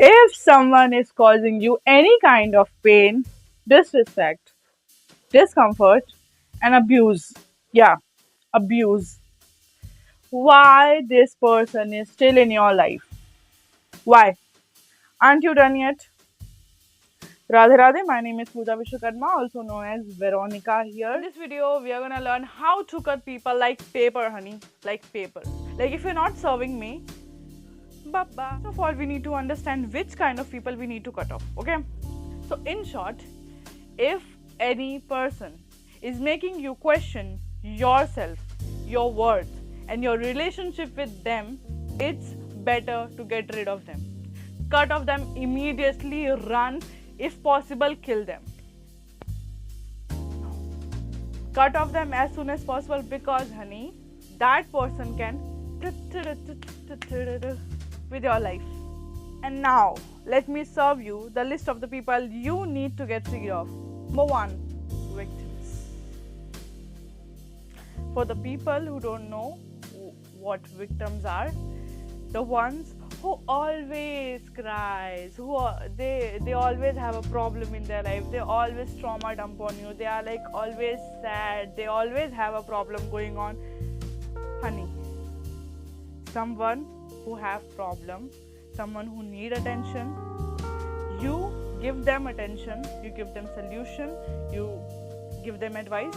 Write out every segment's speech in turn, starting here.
If someone is causing you any kind of pain, disrespect, discomfort, and abuse, yeah, abuse, why this person is still in your life? Why? Aren't you done yet? Radhe Radhe, my name is Pooja Vishwakarma, also known as Veronica here. In this video, we are gonna learn how to cut people like paper, honey. Like paper. Like if you're not serving me, baba. First of all, we need to understand which kind of people we need to cut off, okay? So, in short, if any person is making you question yourself, your worth, and your relationship with them, it's better to get rid of them. Cut off them immediately, run, if possible, kill them. Cut off them as soon as possible because, honey, that person can with your life. And now, let me serve you the list of the people you need to get rid of. Number one, victims. For the people who don't know what victims are, the ones who always cries, they always have a problem in their life, they always trauma dump on you, they are like always sad, they always have a problem going on. Honey, someone who have problem, someone who need attention, you give them attention, you give them solution, you give them advice,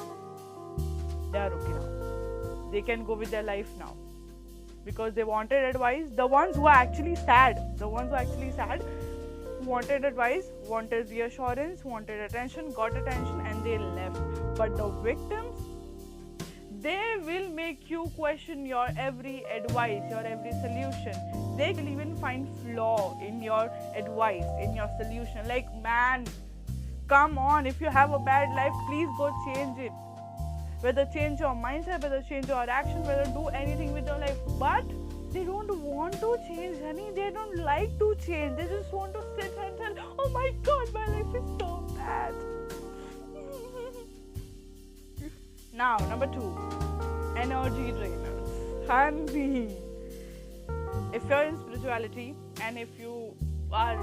they are okay now. They can go with their life now. Because they wanted advice. The ones who are actually sad, wanted advice, wanted reassurance, wanted attention, got attention, and they left. But the victims, they will make you question your every advice, your every solution. They will even find flaw in your advice, in your solution. Like, man, come on, if you have a bad life, please go change it. Whether change your mindset, whether change your action, whether do anything with your life. But they don't want to change, honey. They don't like to change. They just want to sit and tell, oh my god, my life is so bad. Now, number two, energy drainers. Honey, if you're in spirituality and if you are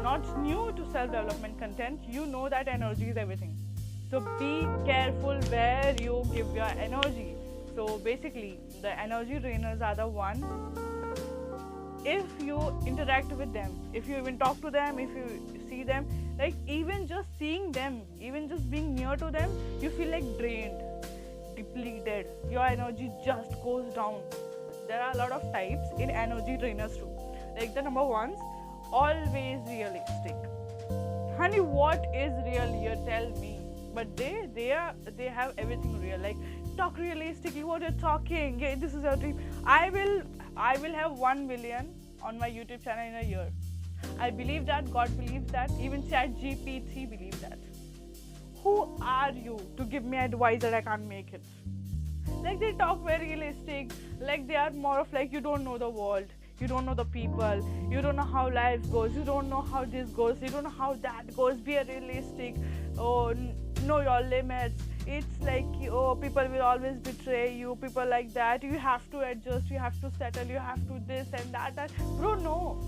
not new to self-development content, you know that energy is everything. So be careful where you give your energy. So basically, the energy drainers are the one. If you interact with them, if you even talk to them, if you see them, like even just seeing them, even just being near to them, you feel like drained, depleted. Your energy just goes down. There are a lot of types in energy drainers too. Like the number ones, always realistic. Honey, what is real here? Tell me. But they have everything real. Like, talk realistically. What you're talking? Yeah, this is your dream. I will have 1 million on my YouTube channel in a year. I believe that. God believes that. Even ChatGPT believes that. Who are you to give me advice that I can't make it? Like, they talk very realistic. Like, they are more of like, you don't know the world. You don't know the people. You don't know how life goes. You don't know how this goes. You don't know how that goes. Be realistic. Oh, know your limits. It's like, oh, people will always betray you. People like that. You have to adjust. You have to settle. You have to this and that. Bro, no.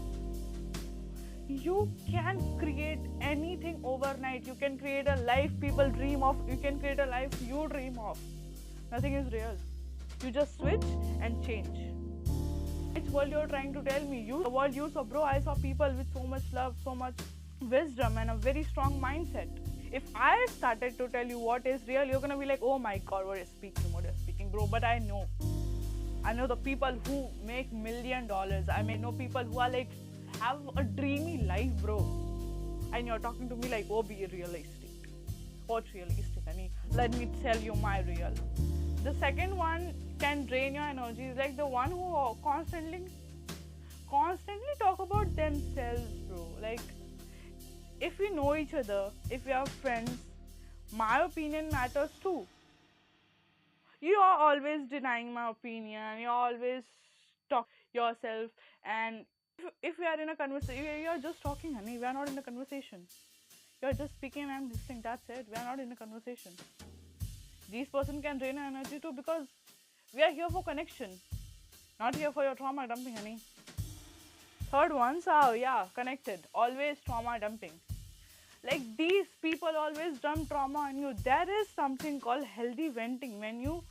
You can create anything overnight. You can create a life people dream of. You can create a life you dream of. Nothing is real. You just switch and change. Which world you're trying to tell me? The world you saw, bro. I saw people with so much love, so much wisdom, and a very strong mindset. If I started to tell you what is real, you're gonna be like, oh my god, what you're speaking, bro. But I know the people who make $1 million. I know people who are like, have a dreamy life, bro. And you're talking to me like, oh, be realistic. What's realistic? Let me tell you my real. The second one can drain your energy. Is like the one who constantly talk about themselves, bro. Like, if we know each other, if we are friends, my opinion matters too. You are always denying my opinion. You always talk yourself. And if we are in a conversation, you are just talking, honey. We are not in a conversation. You are just speaking and I'm listening. That's it. We are not in a conversation. These person can drain your energy too because we are here for connection, not here for your trauma dumping, honey. Third ones are, yeah, connected. Always trauma dumping. Like these people always dump trauma on you. There is something called healthy venting. When you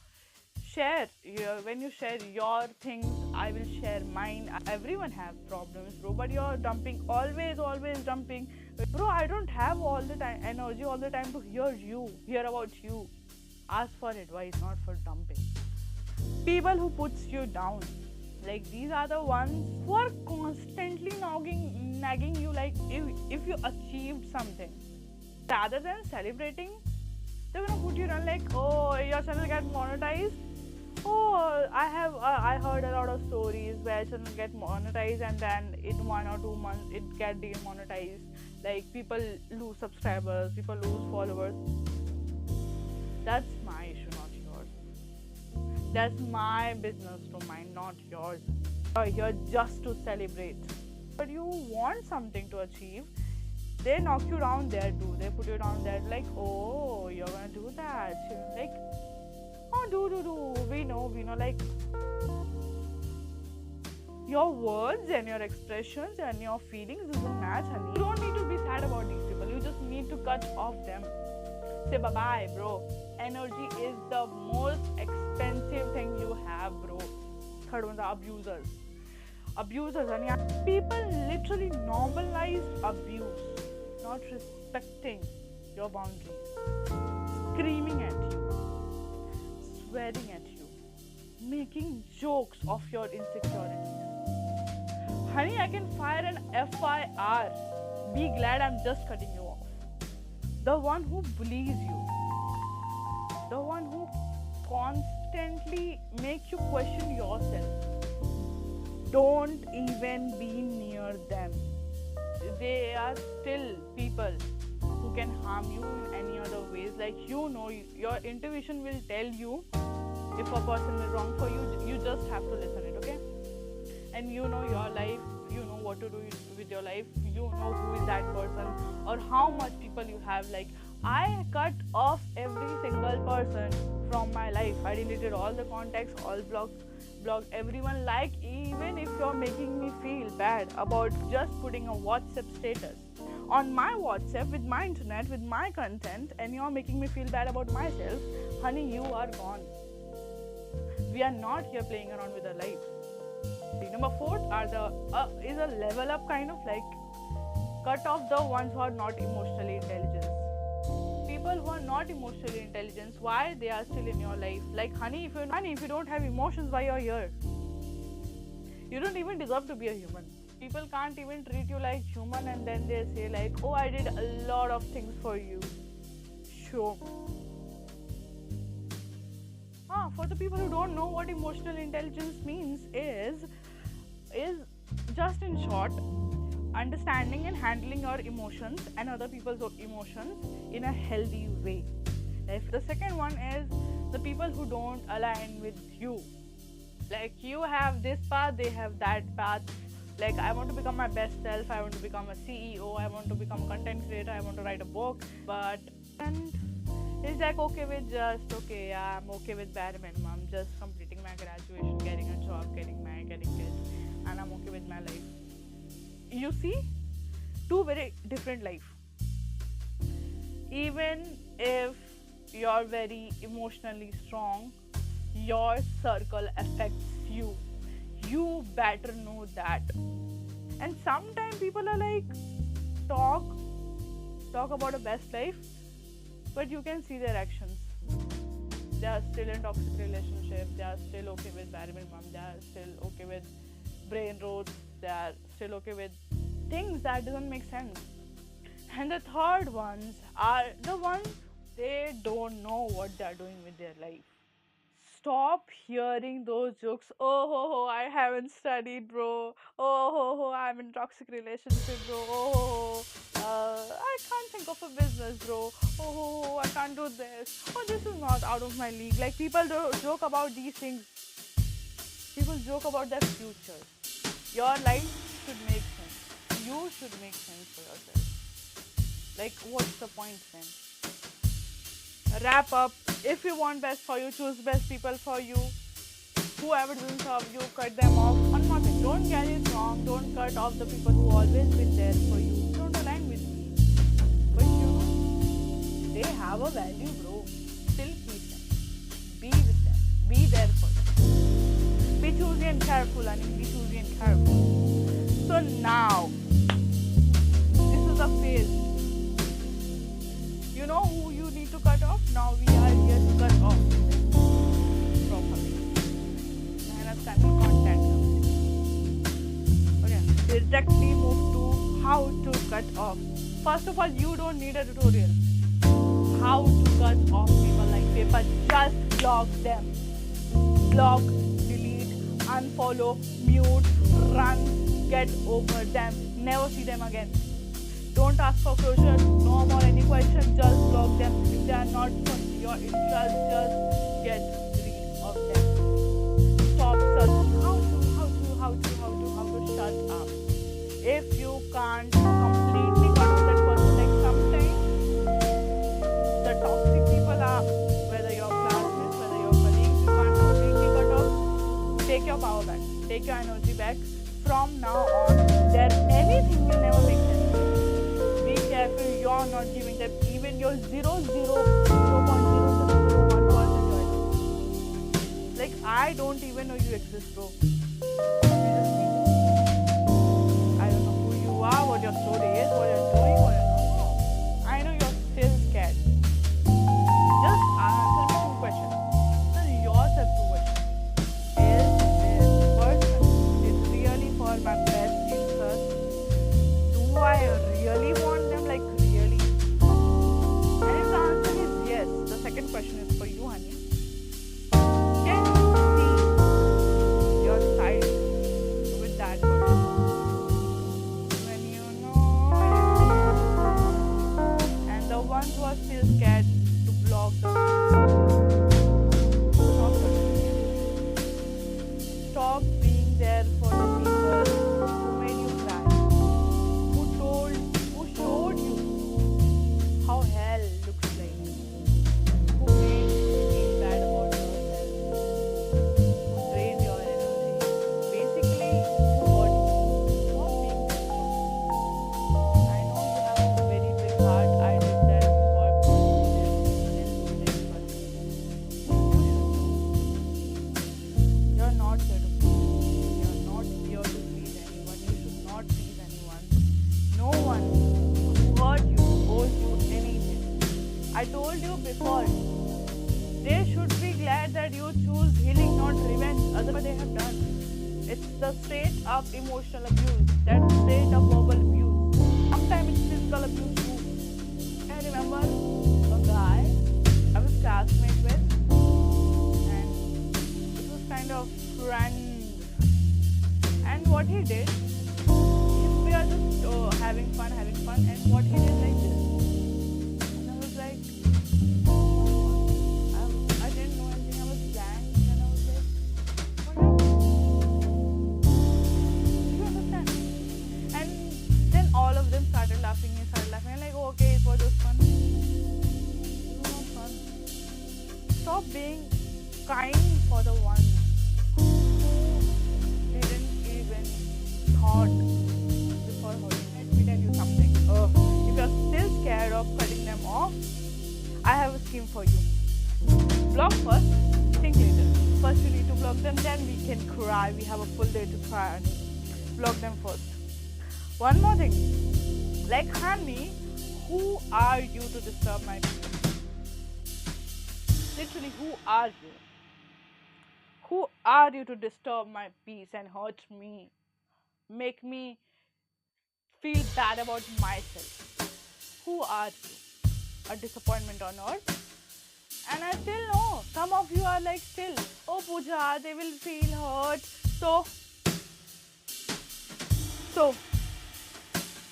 share your things, I will share mine. Everyone have problems, bro. But you're dumping, always dumping. Bro, I don't have all the time energy all the time to hear about you. Ask for advice, not for dumping. People who puts you down, like these are the ones who are constantly nagging you, like if you achieved something, rather than celebrating, they're gonna put you down like, oh, your channel get monetized. Oh, I heard a lot of stories where channel get monetized and then in 1 or 2 months it get demonetized. Like people lose subscribers, people lose followers. That's my issue, not yours. That's my business domain, not yours. You're here just to celebrate. But you want something to achieve, they knock you down there too. They put you down there like, oh, you're gonna do that. Like, oh, do. We know, like your words and your expressions and your feelings doesn't match, honey. You don't need to be sad about these people. You just need to cut off them. Say bye-bye, bro. Energy is the most expensive thing you have, bro. Third one, the abusers. Abusers, honey. People literally normalize abuse, not respecting your boundaries. Screaming at you, swearing at you, making jokes of your insecurities. Honey, I can fire an FIR. Be glad I'm just cutting you off. The one who bullies you, the one who constantly makes you question yourself, don't even be near them. They are still people who can harm you in any other ways. Like, your intuition will tell you if a person is wrong for you. You just have to listen it, okay? And you know your life, you know what to do with your life, you know who is that person or how much people you have. Like, I cut off every single person from my life. I deleted all the contacts, all blocked everyone. Like, even if you're making me feel bad about just putting a WhatsApp status on my WhatsApp with my internet, with my content, and you're making me feel bad about myself, honey, you are gone. We are not here playing around with our life. Number 4 is a level up kind of, like, cut off the ones who are not emotionally intelligent. People who are not emotionally intelligent, why they are still in your life? Like, honey, if you don't have emotions, why you're here? You don't even deserve to be a human. People can't even treat you like human, and then they say like, oh, I did a lot of things for you. Sure. For the people who don't know what emotional intelligence means is just in short, understanding and handling your emotions and other people's emotions in a healthy way. The second one is the people who don't align with you. Like, you have this path, they have that path. Like, I want to become my best self, I want to become a CEO, I want to become a content creator, I want to write a book. And it's like, I'm okay with bare minimum. I'm just completing my graduation, getting a job, getting married, getting kids, and I'm okay with my life. You see, two very different life. Even if you're very emotionally strong, your circle affects you. You better know that. And sometimes people are like, talk about a best life, but you can see their actions. They are still in toxic relationship, they are still okay with bare minimum, they are still okay with brain roads, they are still okay with things that doesn't make sense. And the third ones are the ones, they don't know what they are doing with their life. Stop hearing those jokes. Oh, I haven't studied, bro. Oh, I'm in toxic relationship, bro. Oh, I can't think of a business, bro. Oh, I can't do this. Oh, this is not out of my league. Like, people joke about these things. People joke about their future. Your life should make sense. You should make sense for yourself. Like, what's the point then? Wrap up. If you want best for you, choose best people for you. Whoever doesn't serve you, cut them off. Or nothing. Don't get it wrong. Don't cut off the people who always been there for you. Don't align with me. But you know, they have a value, bro. Still keep them. Be with them. Be there for them. Be choosy and careful, and be choosy and careful. So now, this is a phase. You know who you need to cut off? Now we are here to cut off properly. Understanding content. Okay, directly move to how to cut off. First of all, you don't need a tutorial. How to cut off people like paper. Just block them. Block, delete, unfollow, mute, run, get over them. Never see them again. Don't ask for closure. No more any questions. Just block them. If they are not for your interest, just get rid of them. Stop searching. How to shut up. If you can't completely cut off that person, like sometimes the toxic people are, whether your classmates, whether your colleagues, you can't completely cut off. Take your power back. Take your energy back. From now on, anything will never make sense. Be careful, you're not giving them even your 0.0001% joy. Like, I don't even know you exist, bro. I don't know who you are, what your story is, what you're doing, what you're not. No. I know you're still scared. Just answer me two questions. Answer yourself two questions. Is this person really for my best interest? Do I really want them, like really? And if the answer is yes, the second question is for you, honey. Can you see your side with that person? When you know, and the ones who are still scared to block them, stop being there for the people who made you cry, who showed you how hell looks like, who made you feel bad about yourself, who drained your energy. Basically, what? Stop being there for them. I know you have a very big heart. I did that before, but you're not there to please. You're not here to please anyone. You should not please anyone. No one who hurt you owes you anything. I told you before, they should be glad that you choose healing, not revenge. Otherwise, they have done. It's the straight up emotional abuse. That's straight up verbal abuse. Sometimes it's physical abuse too. I remember a guy I was classmate with, and it was kind of friend. And what he did, we are just having fun, and what he did like this. And I was like, I didn't know anything, I was blank, and I was like, what happened? You understand? And then all of them started laughing, and like, oh, okay, it was just fun. It was not fun. Stop being kind for the ones who didn't even thought before hurting. Let me tell you something. If you're still scared of cutting them off, I have a scheme for you. Block first, think later. First you need to block them, then we can cry. We have a full day to cry and block them first. One more thing. Like, honey, who are you to disturb my peace? Literally, who are you? Who are you to disturb my peace and hurt me? Make me feel bad about myself. Who are you? A disappointment on earth? And I still know some of you are like still, oh Pooja, they will feel hurt. So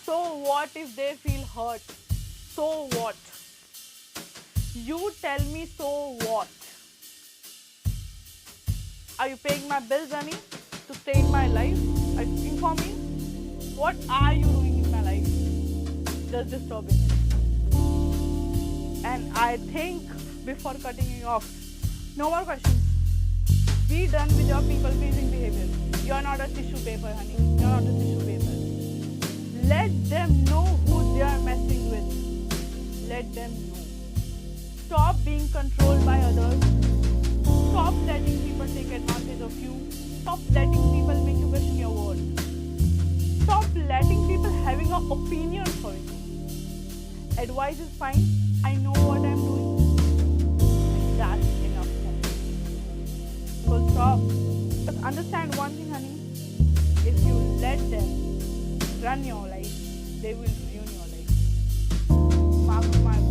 what if they feel hurt? So what? You tell me, so what? Are you paying my bills, honey, to stay in my life? Are you cooking for me? What are you doing in my life? Just disturbing it. And I think before cutting you off, no more questions. Be done with your people pleasing behavior. You're not a tissue paper, honey. You're not a tissue paper. Let them know who they are messing with. Let them know. Stop being controlled by others. Stop letting people take advantage of you. Stop letting people make you question your worth. Stop letting people having an opinion for you. Advice is fine. I know what I'm doing. That's enough for me. So stop. But understand one thing, honey. If you let them run your life, they will ruin your life. Mark my